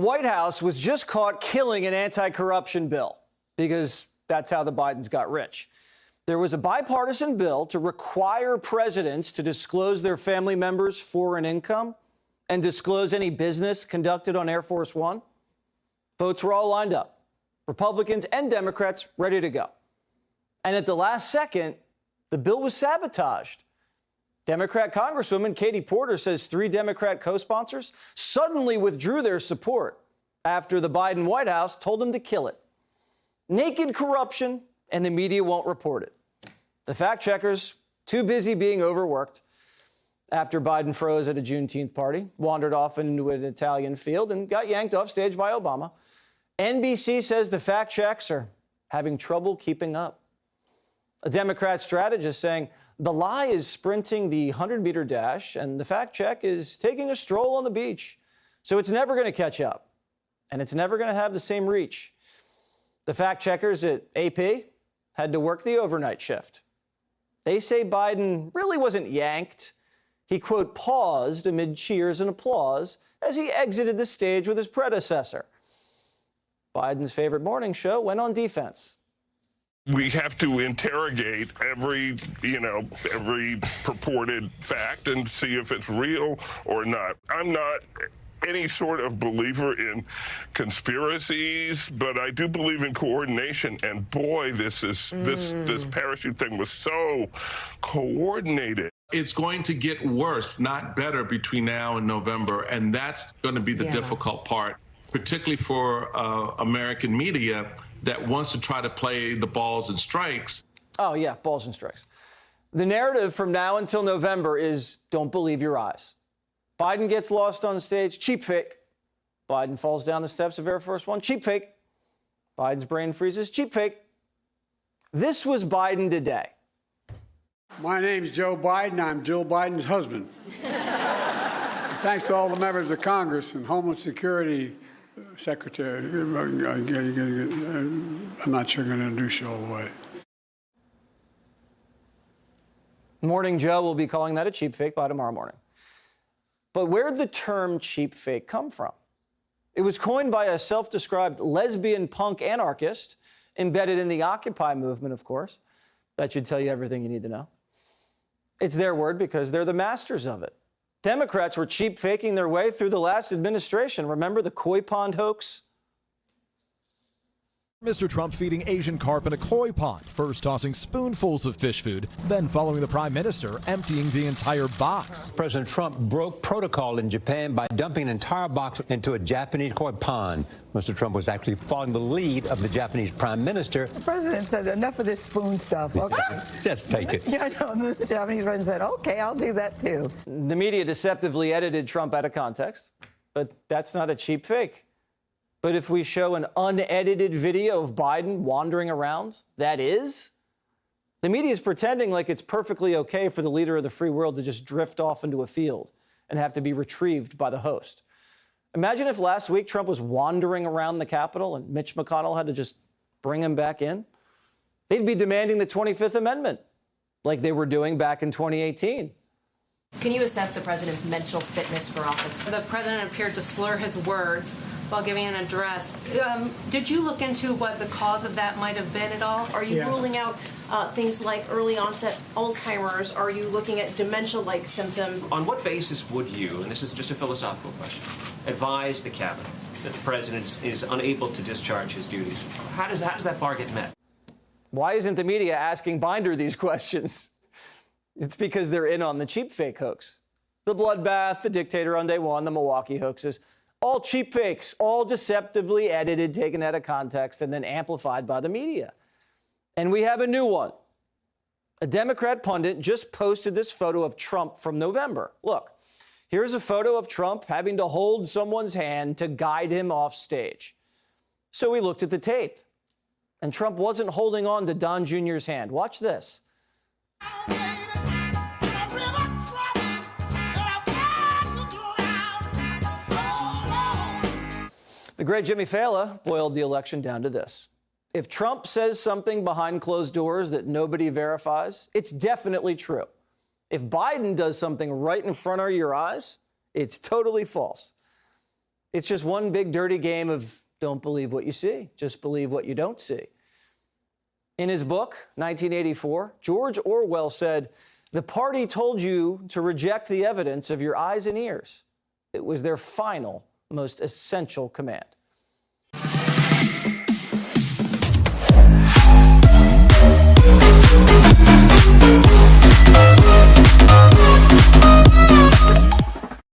White House was just caught killing an anti-corruption bill because that's how the Bidens got rich. There was a bipartisan bill to require presidents to disclose their family members' foreign income and disclose any business conducted on Air Force One. Votes were all lined up, Republicans and Democrats ready to go. And at the last second, the bill was sabotaged. Democrat Congresswoman Katie Porter says 3 Democrat co-sponsors suddenly withdrew their support after the Biden White House told them to kill it. Naked corruption, and the media won't report it. The fact checkers, too busy being overworked. After Biden froze at a Juneteenth party, wandered off into an Italian field, and got yanked off stage by Obama, NBC says the fact checks are having trouble keeping up. A Democrat strategist saying the lie is sprinting the 100-meter dash, and the fact check is taking a stroll on the beach. So it's never going to catch up, and it's never going to have the same reach. The fact checkers at AP had to work the overnight shift. They say Biden really wasn't yanked. He, quote, paused amid cheers and applause as he exited the stage with his predecessor. Biden's favorite morning show went on defense. We have to interrogate every purported fact and see if it's real or not. I'm not any sort of believer in conspiracies, but I do believe in coordination. And boy, this parachute thing was so coordinated. It's going to get worse, not better, between now and November, and that's going to be the difficult part, particularly for American media that wants to try to play the balls and strikes. Oh, yeah, balls and strikes. The narrative from now until November is don't believe your eyes. Biden gets lost on stage, cheap fake. Biden falls down the steps of Air Force One, cheap fake. Biden's brain freezes, cheap fake. This was Biden today. My name's Joe Biden. I'm Jill Biden's husband. Thanks to all the members of Congress and Homeland Security Secretary. I'm not sure I'm going to introduce you all the way. Morning Joe will be calling that a cheap fake by tomorrow morning. But where'd the term cheap fake come from? It was coined by a self-described lesbian punk anarchist embedded in the Occupy movement, of course. That should tell you everything you need to know. It's their word because they're the masters of it. Democrats were cheap faking their way through the last administration. Remember the koi pond hoax? Mr. Trump feeding Asian carp in a koi pond, first tossing spoonfuls of fish food, then following the prime minister emptying the entire box. President Trump broke protocol in Japan by dumping an entire box into a Japanese koi pond. Mr. Trump was actually following the lead of the Japanese prime minister. The president said, enough of this spoon stuff, okay? Just take it. Yeah, I know. And the Japanese president said, okay, I'll do that too. The media deceptively edited Trump out of context, but that's not a cheap fake. But if we show an unedited video of Biden wandering around, that is? The media is pretending like it's perfectly okay for the leader of the free world to just drift off into a field and have to be retrieved by the host. Imagine if last week Trump was wandering around the Capitol and Mitch McConnell had to just bring him back in. They'd be demanding the 25th Amendment, like they were doing back in 2018. Can you assess the president's mental fitness for office? The president appeared to slur his words while giving an address. Did you look into what the cause of that might have been at all? Are you ruling out things like early onset Alzheimer's? Are you looking at dementia-like symptoms? On what basis would you, and this is just a philosophical question, advise the cabinet that the president is unable to discharge his duties? How does that bar get met? Why isn't the media asking Binder these questions? It's because they're in on the cheap fake hoax. The bloodbath, the dictator on day one, the Milwaukee hoaxes, all cheap fakes, all deceptively edited, taken out of context, and then amplified by the media. And we have a new one. A Democrat pundit just posted this photo of Trump from November. Look, here's a photo of Trump having to hold someone's hand to guide him off stage. So we looked at the tape, and Trump wasn't holding on to Don Jr.'s hand. Watch this. The great Jimmy Fallon boiled the election down to this. If Trump says something behind closed doors that nobody verifies, it's definitely true. If Biden does something right in front of your eyes, it's totally false. It's just one big dirty game of don't believe what you see, just believe what you don't see. In his book, 1984, George Orwell said, "The party told you to reject the evidence of your eyes and ears. It was their final, most essential command."